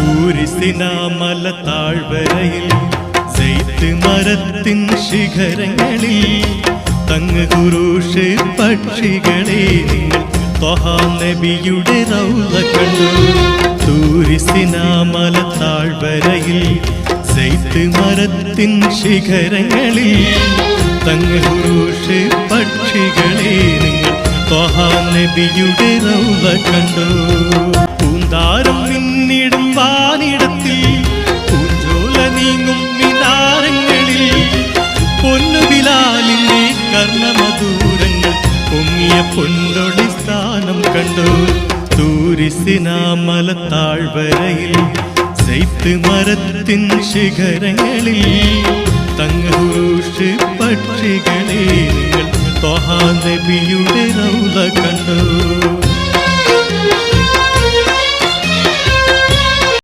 തൂരിസിനാമല താഴ്വരയിൽ സെയ്ത്ത് മരത്തിൻ ശിഖരങ്ങളിൽ തങ്ങ് ഖുറൂഷ് പക്ഷികളെ നിങ്ങൾ ത്വഹാ നബിയുടെ റൗള കണ്ടു. തൂരിസിനാമല താഴ്വരയിൽ സെയ്ത്ത് മരത്തിൻ ശിഖരങ്ങളിൽ തങ്ങ് ഖുറൂഷ് പക്ഷികളെ നിങ്ങൾ ത്വഹാ നബിയുടെ റൗള കണ്ടു. പൂന്താരം നിന്നിടും വാനിടത്തിൽ പൂഞ്ചോല നീങ്ങും മിനാരങ്ങളിൽ പൊന്നു ബിലാലിന്റെ കർണമധൂരങ്ങൾ പൊങ്ങിയ പൊന്നൊളി സ്ഥാനം കണ്ടു. തൂരിസിനാമല താഴ്വരയിൽ സെയ്ത്ത് മരത്തിൻ ശിഖരങ്ങളിൽ തങ്ങ് ഖുറൂഷ് പക്ഷികളെ നിങ്ങൾ ത്വഹാ നബിയുടെ റൗള കണ്ടു.